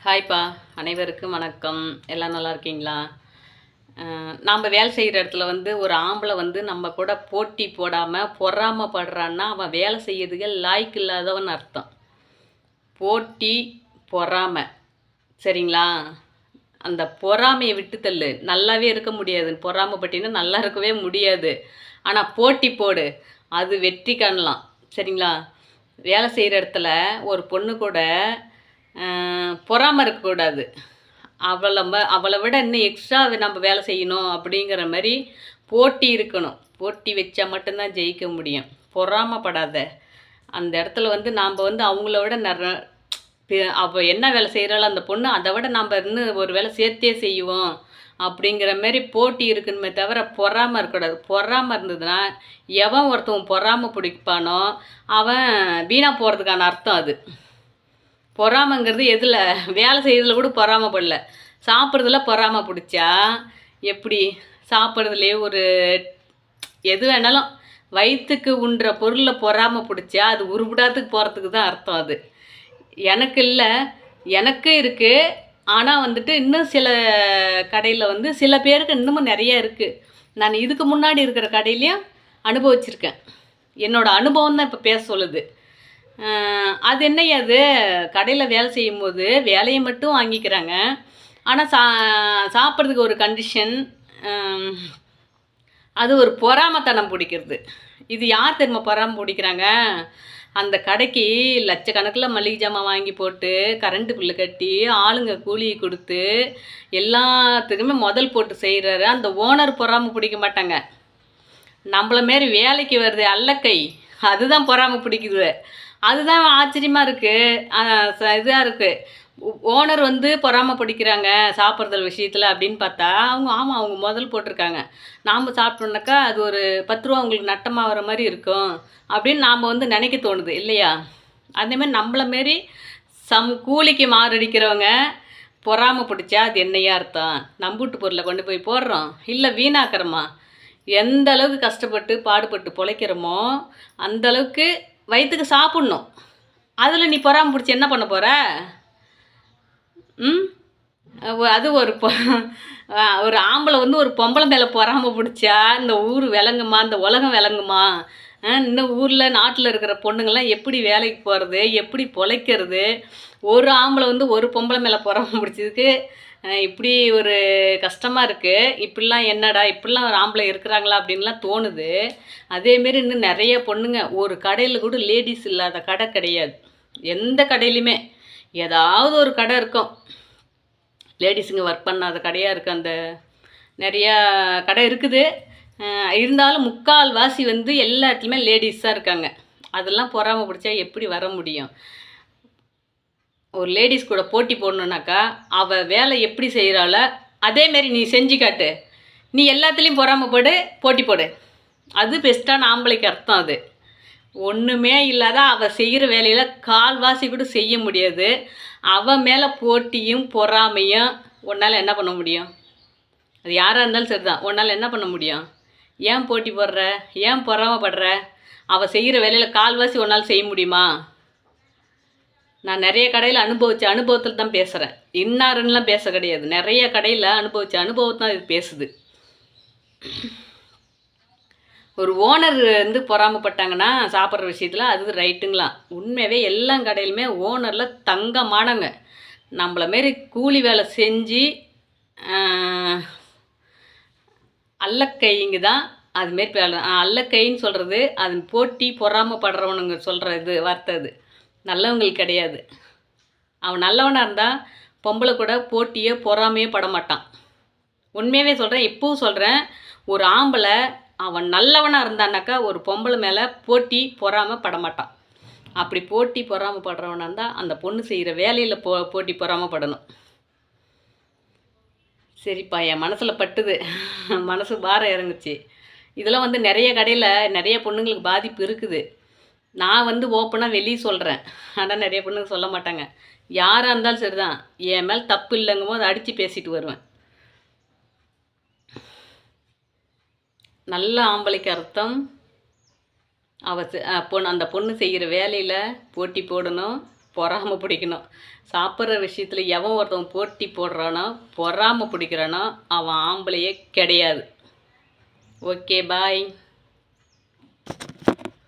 ஹாய்ப்பா, அனைவருக்கும் வணக்கம். எல்லாம் நல்லா இருக்கீங்களா? நாம் வேலை செய்கிற இடத்துல ஒரு ஆம்பளை நம்ம கூட போட்டி போடாமல் பொறாமைப்படுறான்னா அவன் வேலை செய்யறதுக்கு லாய்க்கு இல்லாதவன் அர்த்தம். போட்டி, பொறாமை, சரிங்களா? அந்த பொறாமையை விட்டு தள்ளு. நல்லாவே இருக்க முடியாது. பொறாமைப்பட்டினா நல்லா இருக்கவே முடியாது. ஆனால் போட்டி போடு, அது வெற்றி காணலாம், சரிங்களா? வேலை செய்கிற இடத்துல ஒரு பொண்ணு கூட பொறாமை இருக்கக்கூடாது. அவளை விட இன்னும் எக்ஸ்ட்ரா நம்ம வேலை செய்யணும் அப்படிங்கிற மாதிரி போட்டி இருக்கணும். போட்டி வச்சா மட்டும்தான் ஜெயிக்க முடியும். பொறாமைப்படாத. அந்த இடத்துல நாம் அவங்கள விட அவள் என்ன வேலை செய்கிறாளோ அந்த பொண்ணு அதை விட நாம் இன்னும் ஒரு வேலை சேர்த்தே செய்வோம் அப்படிங்கிற மாரி போட்டி இருக்குன்னு தவிர பொறாமல் இருக்கக்கூடாது. பொறாமல் இருந்ததுன்னா எவன் ஒருத்தவன் பொறாமை பிடிப்பானோ அவன் வீணாக போகிறதுக்கான அர்த்தம் அது. பொறாமைங்கிறது எதில் வேலை செய்கிறதுல கூட பொறாமைப்படல, சாப்பிட்றதுல பொறாமை பிடிச்சா எப்படி? சாப்பிட்றதுலேயே ஒரு எது வேணாலும் வயிற்றுக்கு உண்ற பொருளில் பொறாமை பிடிச்சா அது உருப்படாத்துக்கு போகிறதுக்கு தான் அர்த்தம். அது எனக்கு இல்லை, எனக்கு இருக்குது. ஆனால் இன்னும் சில கடையில் சில பேருக்கு இன்னமும் நிறைய இருக்குது. நான் இதுக்கு முன்னாடி இருக்கிற கடையிலையும் அனுபவிச்சிருக்கேன். என்னோடய அனுபவம் தான் இப்போ பேச சொல்லுது. அது என்னையா அது, கடையில் வேலை செய்யும் போது வேலையை மட்டும் வாங்கிக்கிறாங்க, ஆனால் சாப்பிட்றதுக்கு ஒரு கண்டிஷன். அது ஒரு பொறாமத்தனம் பிடிக்கிறது. இது யார் தெரியுமா பொறாமை பிடிக்கிறாங்க? அந்த கடைக்கு லட்சக்கணக்கில் மளிகை ஜாமான் வாங்கி போட்டு கரண்ட்டு பில்லு கட்டி ஆளுங்க கூலி கொடுத்து எல்லாத்துக்குமே முதல் போட்டு செய்கிறாரு அந்த ஓனர் பொறாமை பிடிக்க மாட்டாங்க. நம்மள மாரி வேலைக்கு வருது அல்லக்கை, அதுதான் பொறாமை பிடிக்குது. அதுதான் ஆச்சரியமாக இருக்குது, இதாக இருக்குது. ஓனர் பொறாமை பிடிக்கிறாங்க சாப்பிட்றது விஷயத்தில் அப்படின்னு பார்த்தா ஆமாம் அவங்க முதல் போட்டிருக்காங்க, நாம் சாப்பிட்டோம்னாக்கா அது ஒரு 10 ரூபா அவங்களுக்கு நட்டமாக வர மாதிரி இருக்கும் அப்படின்னு நாம் நினைக்க தோணுது இல்லையா? அதேமாதிரி நம்மள மாரி கூலிக்கு மாரடிக்கிறவங்க பொறாமை பிடிச்சா அது என்னையா அர்த்தம்? நம்பூட்டு பொருளை கொண்டு போய் போடுறோம் இல்லை வீணாக்கிறோமா? எந்த அளவுக்கு கஷ்டப்பட்டு பாடுபட்டு பொழைக்கிறோமோ அந்தளவுக்கு வயிற்றுக்கு சாப்பிட்ணும். அதில் நீ பொறாமை பிடிச்சி என்ன பண்ண போகிற? அது ஒரு ஆம்பளை ஒரு பொம்பளை மேலே பொறாமை பிடிச்சா இந்த ஊர் விளங்குமா, இந்த உலகம் விளங்குமா? இன்னும் ஊரில் நாட்டில் இருக்கிற பொண்ணுங்கள்லாம் எப்படி வேலைக்கு போகிறது, எப்படி பொழைக்கிறது? ஒரு ஆம்பளை ஒரு பொம்பளை மேலே பொறாமை பிடிச்சதுக்கு இப்படி ஒரு கஷ்டமாக இருக்குது. இப்படிலாம் என்னடா இப்படிலாம் ஒரு ஆம்பளை இருக்கிறாங்களா அப்படின்லாம் தோணுது. அதேமாரி இன்னும் நிறைய பொண்ணுங்க, ஒரு கடையில் கூட லேடிஸ் இல்லாத கடை கிடையாது. எந்த கடையிலையுமே ஏதாவது ஒரு கடை இருக்கும், லேடிஸுங்க ஒர்க் பண்ணாத கடையாக இருக்குது. அந்த நிறையா கடை இருக்குது. இருந்தாலும் முக்கால்வாசி எல்லா இடத்துலையுமே லேடிஸ் தான் இருக்காங்க. அதெல்லாம் பொறாமை பிடிச்சா எப்படி வர முடியும்? ஒரு லேடிஸ் கூட போட்டி போடணுன்னாக்கா அவள் வேலை எப்படி செய்கிறாளோ அதேமாரி நீ செஞ்சு காட்டு. நீ எல்லாத்துலேயும் பொறாமைப்படு, போட்டி போடு. அது பெஸ்ட்டான ஆம்பளைக்கு அர்த்தம். அது ஒன்றுமே இல்லாத அவள் செய்கிற வேலையில் கால்வாசி கூட செய்ய முடியாது. அவன் மேலே போட்டியும் பொறாமையும் உன்னால் என்ன பண்ண முடியும்? அது யாராக இருந்தாலும் சரி தான், உன்னால் என்ன பண்ண முடியும்? ஏன் போட்டி போடுற, ஏன் பொறாமைப்படுற? அவள் செய்கிற வேலையில் கால்வாசி உன்னால் செய்ய முடியுமா? நான் நிறைய கடையில் அனுபவித்த அனுபவத்தில் தான் பேசுகிறேன், இன்னாருன்னெலாம் பேச கிடையாது. நிறைய கடையில் அனுபவித்த அனுபவத்தான் இது பேசுது. ஒரு ஓனர் பொறாமைப்பட்டாங்கன்னா சாப்பிட்ற விஷயத்தில் அது ரைட்டுங்களாம். உண்மையாகவே எல்லா கடையிலுமே ஓனரில் தங்கமானங்க. நம்மள மாரி கூலி வேலை செஞ்சு அல்லக்கைங்க தான் அதுமாரி வேலை. அல்லக்கைன்னு சொல்கிறது அது போட்டி பொறாமைப்படுறவனுங்க சொல்கிற இது வார்த்தை. அது நல்லவங்களுக்கு கிடையாது. அவன் நல்லவனாக இருந்தால் பொம்பளை கூட போட்டியே பொறாமையே படமாட்டான். உண்மையாகவே சொல்கிறேன், இப்போவும் சொல்கிறேன். ஒரு ஆம்பளை அவன் நல்லவனாக இருந்தானாக்கா ஒரு பொம்பளை மேலே போட்டி பொறாமை படமாட்டான். அப்படி போட்டி பொறாமைப்படுறவனாக இருந்தால் அந்த பொண்ணு செய்கிற வேலையில் போட்டி பொறாமைப்படணும். சரிப்பா, என் மனசில் பட்டுது, மனசு பாரம் இறங்குச்சு. இதெல்லாம் நிறைய கடையில் நிறைய பொண்ணுங்களுக்கு பாதிப்பு இருக்குது. நான் ஓப்பனாக வெளியே சொல்கிறேன், ஆனால் நிறைய பொண்ணுங்க சொல்ல மாட்டாங்க. யாராக இருந்தாலும் சரி தான், என் மேலே தப்பு இல்லைங்கும் போது அடித்து பேசிட்டு வருவேன். நல்ல ஆம்பளைக்கு அர்த்தம் அந்த பொண்ணு செய்கிற வேலையில் போட்டி போடணும், பொறாமை பிடிக்கணும். சாப்பிட்ற விஷயத்தில் எவன் ஒருத்தவன் போட்டி போடுறானோ, பொறாமை பிடிக்கிறானோ அவன் ஆம்பளையே கிடையாது. Okay bye.